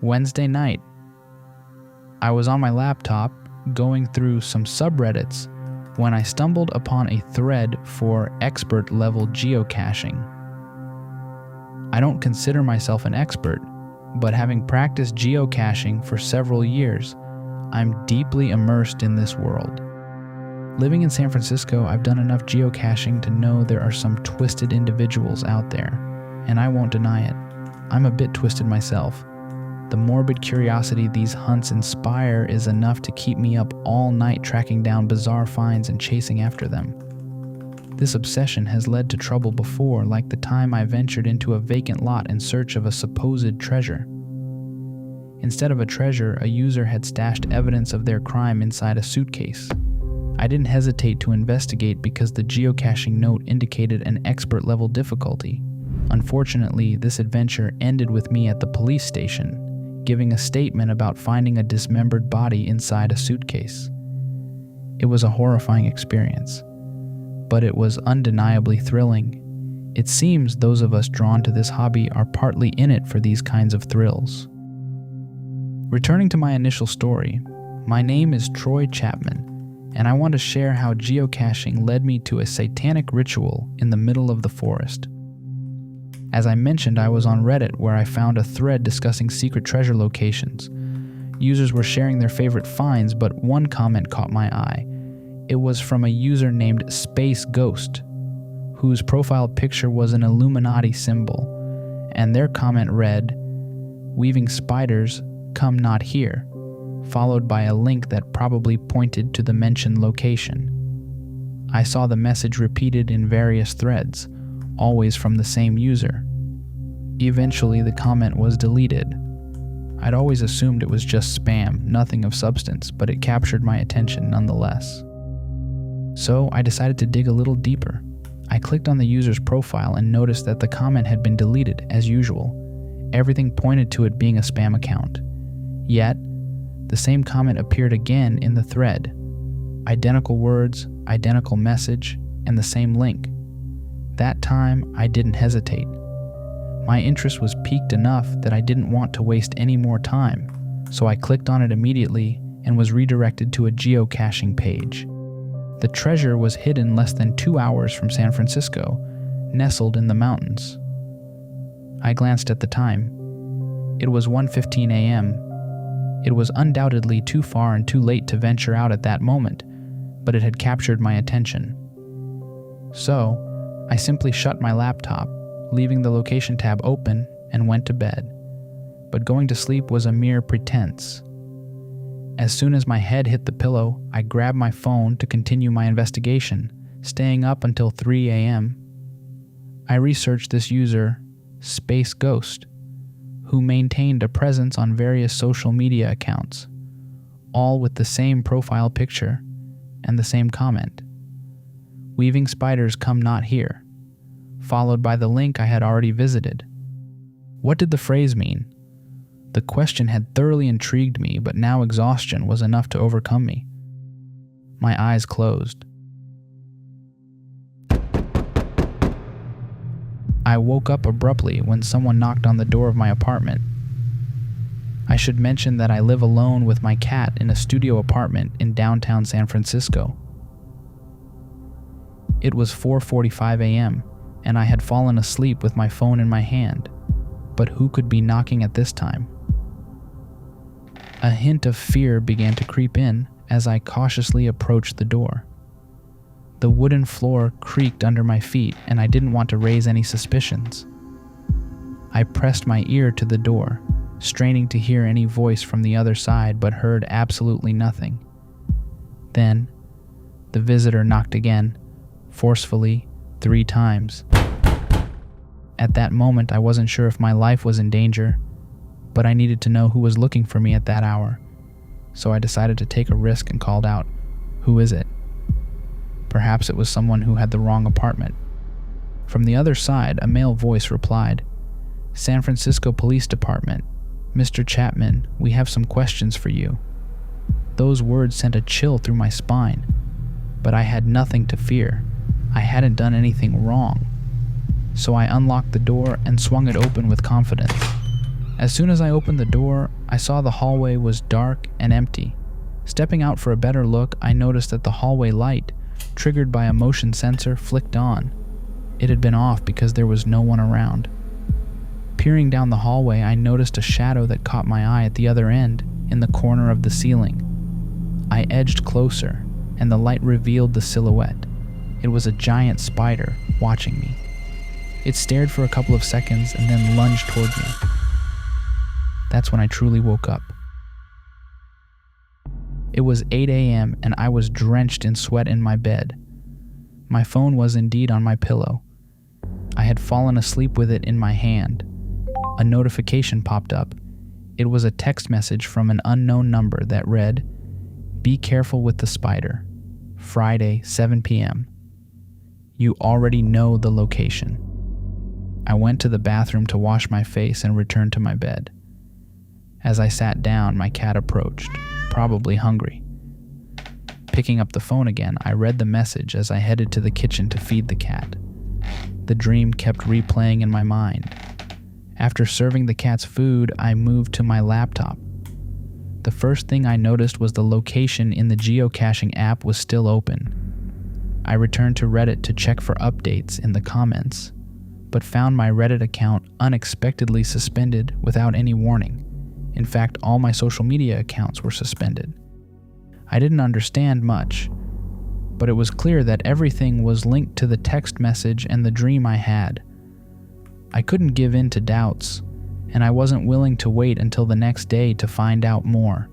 Wednesday night. I was on my laptop going through some subreddits when I stumbled upon a thread for expert level geocaching. I don't consider myself an expert, but having practiced geocaching for several years, I'm deeply immersed in this world. Living in San Francisco, I've done enough geocaching to know there are some twisted individuals out there, and I won't deny it. I'm a bit twisted myself. The morbid curiosity these hunts inspire is enough to keep me up all night tracking down bizarre finds and chasing after them. This obsession has led to trouble before, like the time I ventured into a vacant lot in search of a supposed treasure. Instead of a treasure, a user had stashed evidence of their crime inside a suitcase. I didn't hesitate to investigate because the geocaching note indicated an expert-level difficulty. Unfortunately, this adventure ended with me at the police station, giving a statement about finding a dismembered body inside a suitcase. It was a horrifying experience, but it was undeniably thrilling. It seems those of us drawn to this hobby are partly in it for these kinds of thrills. Returning to my initial story, my name is Troy Chapman, and I want to share how geocaching led me to a satanic ritual in the middle of the forest. As I mentioned, I was on Reddit where I found a thread discussing secret treasure locations. Users were sharing their favorite finds, but one comment caught my eye. It was from a user named Space Ghost, whose profile picture was an Illuminati symbol, and their comment read, "Weaving spiders, come not here," followed by a link that probably pointed to the mentioned location. I saw the message repeated in various threads, always from the same user. Eventually, the comment was deleted. I'd always assumed it was just spam, nothing of substance, but it captured my attention nonetheless. So I decided to dig a little deeper. I clicked on the user's profile and noticed that the comment had been deleted, as usual. Everything pointed to it being a spam account. Yet, the same comment appeared again in the thread. Identical words, identical message, and the same link. That time, I didn't hesitate. My interest was piqued enough that I didn't want to waste any more time, so I clicked on it immediately and was redirected to a geocaching page. The treasure was hidden less than 2 hours from San Francisco, nestled in the mountains. I glanced at the time. It was 1:15 a.m. It was undoubtedly too far and too late to venture out at that moment, but it had captured my attention. So, I simply shut my laptop, leaving the location tab open, and went to bed. But going to sleep was a mere pretense. As soon as my head hit the pillow, I grabbed my phone to continue my investigation, staying up until 3 a.m. I researched this user, Space Ghost, who maintained a presence on various social media accounts, all with the same profile picture and the same comment. "Weaving spiders come not here," followed by the link I had already visited. What did the phrase mean? The question had thoroughly intrigued me, but now exhaustion was enough to overcome me. My eyes closed. I woke up abruptly when someone knocked on the door of my apartment. I should mention that I live alone with my cat in a studio apartment in downtown San Francisco. It was 4:45 a.m., and I had fallen asleep with my phone in my hand. But who could be knocking at this time? A hint of fear began to creep in as I cautiously approached the door. The wooden floor creaked under my feet, and I didn't want to raise any suspicions. I pressed my ear to the door, straining to hear any voice from the other side, but heard absolutely nothing. Then, the visitor knocked again, forcefully, 3 times. At that moment, I wasn't sure if my life was in danger, but I needed to know who was looking for me at that hour. So I decided to take a risk and called out, "Who is it?" Perhaps it was someone who had the wrong apartment. From the other side, a male voice replied, "San Francisco Police Department. Mr. Chapman, we have some questions for you." Those words sent a chill through my spine, but I had nothing to fear. I hadn't done anything wrong. So I unlocked the door and swung it open with confidence. As soon as I opened the door, I saw the hallway was dark and empty. Stepping out for a better look, I noticed that the hallway light, triggered by a motion sensor, flicked on. It had been off because there was no one around. Peering down the hallway, I noticed a shadow that caught my eye at the other end, in the corner of the ceiling. I edged closer, and the light revealed the silhouette. It was a giant spider watching me. It stared for a couple of seconds and then lunged toward me. That's when I truly woke up. It was 8 a.m. and I was drenched in sweat in my bed. My phone was indeed on my pillow. I had fallen asleep with it in my hand. A notification popped up. It was a text message from an unknown number that read, "Be careful with the spider. Friday, 7 p.m. You already know the location." I went to the bathroom to wash my face and returned to my bed. As I sat down, my cat approached, probably hungry. Picking up the phone again, I read the message as I headed to the kitchen to feed the cat. The dream kept replaying in my mind. After serving the cat's food, I moved to my laptop. The first thing I noticed was the location in the geocaching app was still open. I returned to Reddit to check for updates in the comments, but found my Reddit account unexpectedly suspended without any warning. In fact, all my social media accounts were suspended. I didn't understand much, but it was clear that everything was linked to the text message and the dream I had. I couldn't give in to doubts, and I wasn't willing to wait until the next day to find out more.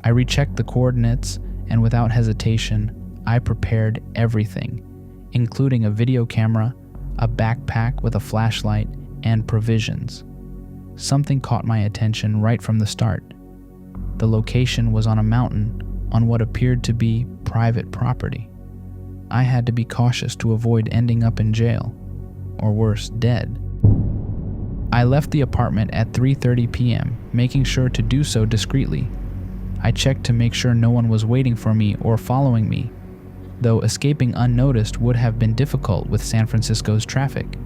I rechecked the coordinates, and without hesitation, I prepared everything, including a video camera, a backpack with a flashlight, and provisions. Something caught my attention right from the start. The location was on a mountain on what appeared to be private property. I had to be cautious to avoid ending up in jail, or worse, dead. I left the apartment at 3:30 p.m., making sure to do so discreetly. I checked to make sure no one was waiting for me or following me, though escaping unnoticed would have been difficult with San Francisco's traffic.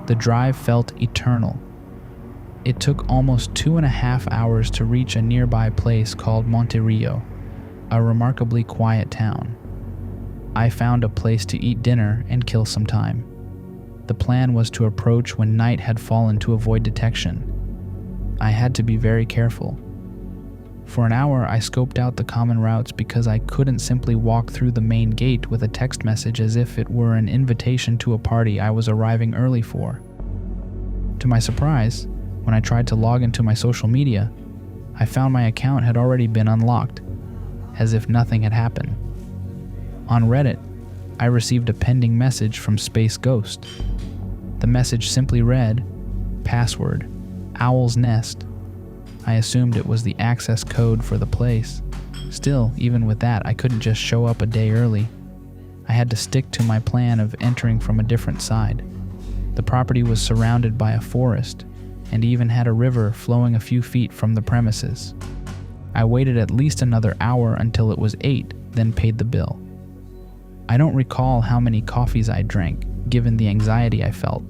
The drive felt eternal. It took almost 2.5 hours to reach a nearby place called Monterio, a remarkably quiet town. I found a place to eat dinner and kill some time. The plan was to approach when night had fallen to avoid detection. I had to be very careful. For an hour, I scoped out the common routes because I couldn't simply walk through the main gate with a text message as if it were an invitation to a party I was arriving early for. To my surprise, when I tried to log into my social media, I found my account had already been unlocked, as if nothing had happened. On Reddit, I received a pending message from Space Ghost. The message simply read, "Password, Owl's Nest." I assumed it was the access code for the place. Still, even with that, I couldn't just show up a day early. I had to stick to my plan of entering from a different side. The property was surrounded by a forest, and even had a river flowing a few feet from the premises. I waited at least another hour until it was 8, then paid the bill. I don't recall how many coffees I drank, given the anxiety I felt.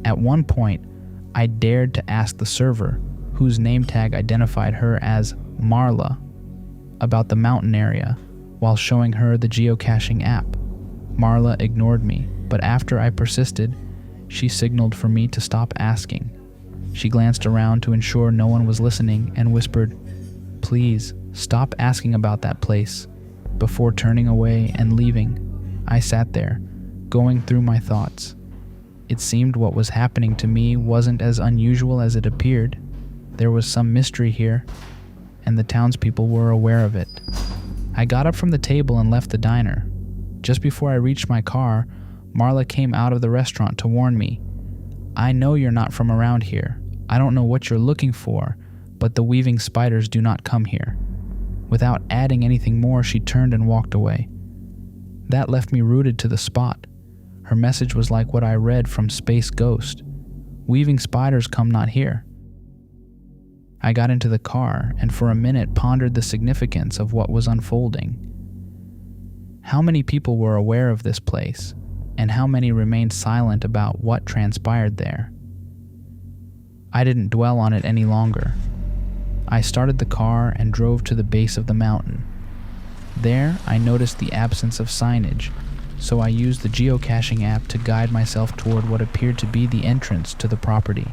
At one point, I dared to ask the server, whose name tag identified her as Marla, about the mountain area, while showing her the geocaching app. Marla ignored me, but after I persisted, she signaled for me to stop asking. She glanced around to ensure no one was listening and whispered, "Please, stop asking about that place," before turning away and leaving. I sat there, going through my thoughts. It seemed what was happening to me wasn't as unusual as it appeared. There was some mystery here, and the townspeople were aware of it. I got up from the table and left the diner. Just before I reached my car, Marla came out of the restaurant to warn me. "I know you're not from around here. I don't know what you're looking for, but the weaving spiders do not come here." Without adding anything more, she turned and walked away. That left me rooted to the spot. Her message was like what I read from Space Ghost. Weaving spiders come not here. I got into the car and for a minute pondered the significance of what was unfolding. How many people were aware of this place, and how many remained silent about what transpired there? I didn't dwell on it any longer. I started the car and drove to the base of the mountain. There, I noticed the absence of signage, so I used the geocaching app to guide myself toward what appeared to be the entrance to the property.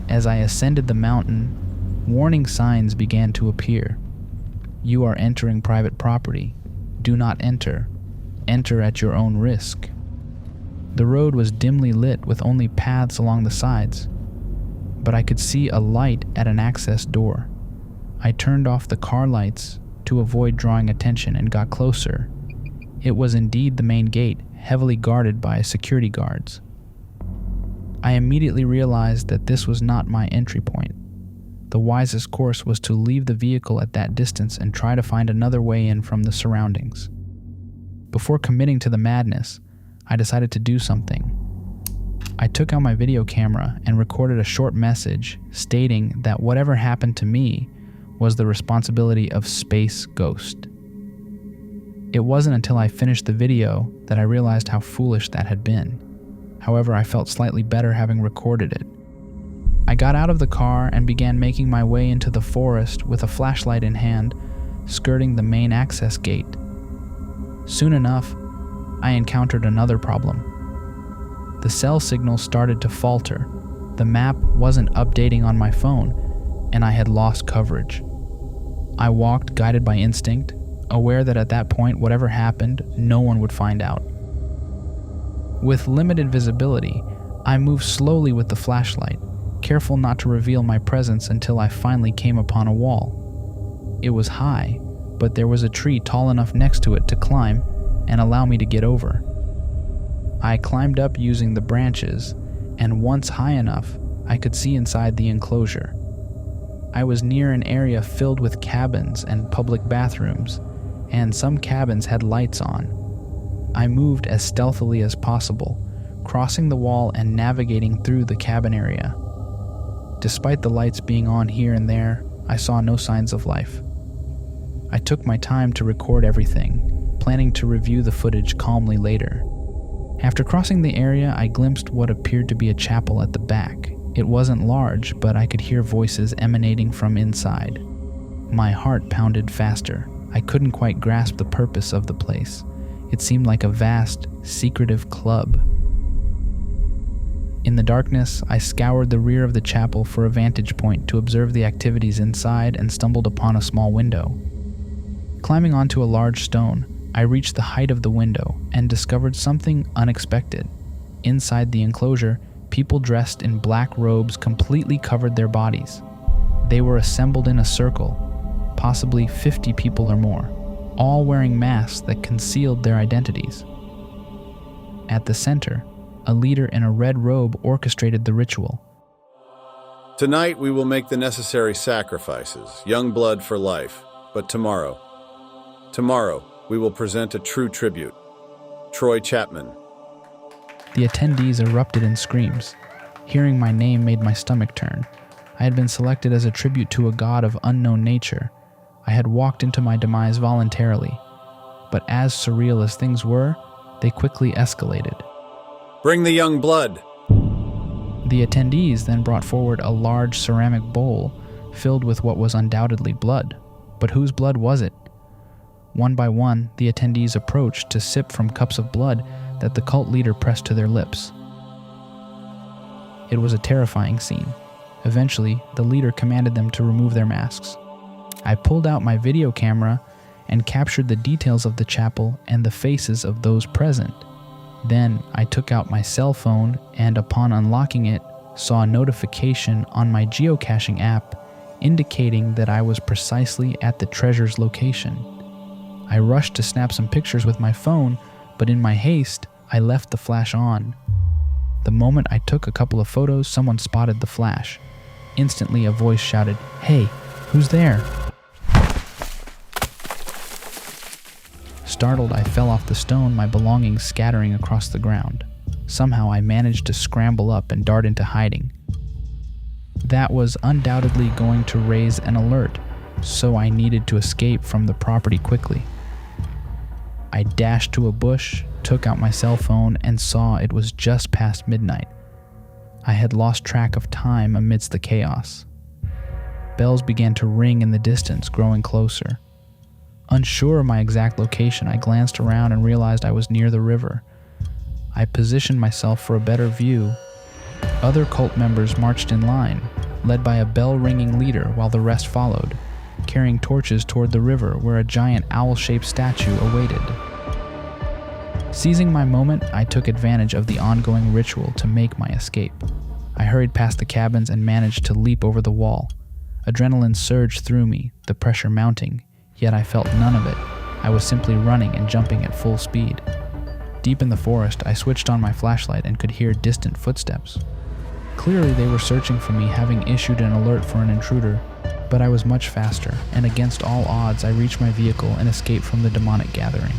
As I ascended the mountain, warning signs began to appear. You are entering private property. Do not enter. Enter at your own risk. The road was dimly lit with only paths along the sides, but I could see a light at an access door. I turned off the car lights to avoid drawing attention and got closer. It was indeed the main gate, heavily guarded by security guards. I immediately realized that this was not my entry point. The wisest course was to leave the vehicle at that distance and try to find another way in from the surroundings. Before committing to the madness, I decided to do something. I took out my video camera and recorded a short message stating that whatever happened to me was the responsibility of Space Ghost. It wasn't until I finished the video that I realized how foolish that had been. However, I felt slightly better having recorded it. I got out of the car and began making my way into the forest with a flashlight in hand, skirting the main access gate. Soon enough, I encountered another problem. The cell signal started to falter. The map wasn't updating on my phone, and I had lost coverage. I walked guided by instinct, aware that at that point, whatever happened, no one would find out. With limited visibility, I moved slowly with the flashlight, careful not to reveal my presence until I finally came upon a wall. It was high, but there was a tree tall enough next to it to climb and allow me to get over. I climbed up using the branches, and once high enough, I could see inside the enclosure. I was near an area filled with cabins and public bathrooms, and some cabins had lights on. I moved as stealthily as possible, crossing the wall and navigating through the cabin area. Despite the lights being on here and there, I saw no signs of life. I took my time to record everything, planning to review the footage calmly later. After crossing the area, I glimpsed what appeared to be a chapel at the back. It wasn't large, but I could hear voices emanating from inside. My heart pounded faster. I couldn't quite grasp the purpose of the place. It seemed like a vast, secretive club. In the darkness, I scoured the rear of the chapel for a vantage point to observe the activities inside and stumbled upon a small window. Climbing onto a large stone, I reached the height of the window and discovered something unexpected. Inside the enclosure, people dressed in black robes completely covered their bodies. They were assembled in a circle, possibly 50 people or more, all wearing masks that concealed their identities. At the center, a leader in a red robe orchestrated the ritual. Tonight we will make the necessary sacrifices, young blood for life. But tomorrow, we will present a true tribute. Troy Chapman. The attendees erupted in screams. Hearing my name made my stomach turn. I had been selected as a tribute to a god of unknown nature. I had walked into my demise voluntarily. But as surreal as things were, they quickly escalated. Bring the young blood. The attendees then brought forward a large ceramic bowl filled with what was undoubtedly blood. But whose blood was it? One by one, the attendees approached to sip from cups of blood that the cult leader pressed to their lips. It was a terrifying scene. Eventually, the leader commanded them to remove their masks. I pulled out my video camera and captured the details of the chapel and the faces of those present. Then I took out my cell phone and upon unlocking it, saw a notification on my geocaching app indicating that I was precisely at the treasure's location. I rushed to snap some pictures with my phone, but in my haste, I left the flash on. The moment I took a couple of photos, someone spotted the flash. Instantly, a voice shouted, "Hey, who's there?" Startled, I fell off the stone, my belongings scattering across the ground. Somehow I managed to scramble up and dart into hiding. That was undoubtedly going to raise an alert, so I needed to escape from the property quickly. I dashed to a bush, took out my cell phone, and saw it was just past midnight. I had lost track of time amidst the chaos. Bells began to ring in the distance, growing closer. Unsure of my exact location, I glanced around and realized I was near the river. I positioned myself for a better view. Other cult members marched in line, led by a bell-ringing leader, while the rest followed, carrying torches toward the river where a giant owl-shaped statue awaited. Seizing my moment, I took advantage of the ongoing ritual to make my escape. I hurried past the cabins and managed to leap over the wall. Adrenaline surged through me, the pressure mounting, yet I felt none of it. I was simply running and jumping at full speed. Deep in the forest, I switched on my flashlight and could hear distant footsteps. Clearly, they were searching for me, having issued an alert for an intruder, but I was much faster, and against all odds, I reached my vehicle and escaped from the demonic gathering.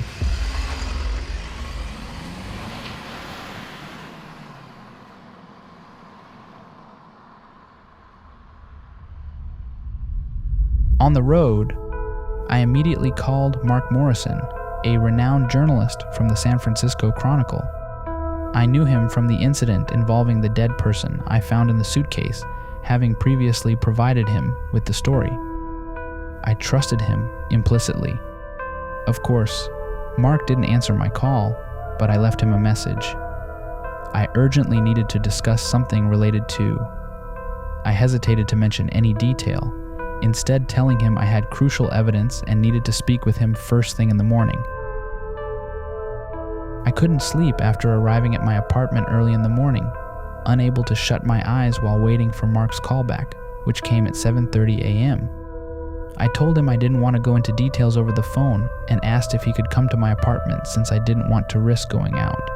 On the road, I immediately called Mark Morrison, a renowned journalist from the San Francisco Chronicle. I knew him from the incident involving the dead person I found in the suitcase, having previously provided him with the story. I trusted him implicitly. Of course, Mark didn't answer my call, but I left him a message. I urgently needed to discuss something related to... I hesitated to mention any detail, instead telling him I had crucial evidence and needed to speak with him first thing in the morning. I couldn't sleep after arriving at my apartment early in the morning, unable to shut my eyes while waiting for Mark's callback, which came at 7:30 a.m. I told him I didn't want to go into details over the phone and asked if he could come to my apartment since I didn't want to risk going out,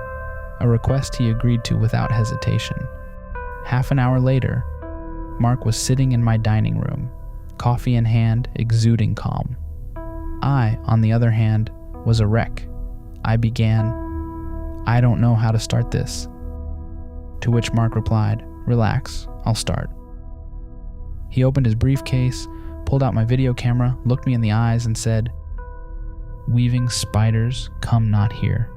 a request he agreed to without hesitation. Half an hour later, Mark was sitting in my dining room, coffee in hand, exuding calm. I, on the other hand, was a wreck. I began, "I don't know how to start this." To which Mark replied, "Relax, I'll start." He opened his briefcase, pulled out my video camera, looked me in the eyes and said, "Weaving spiders come not here."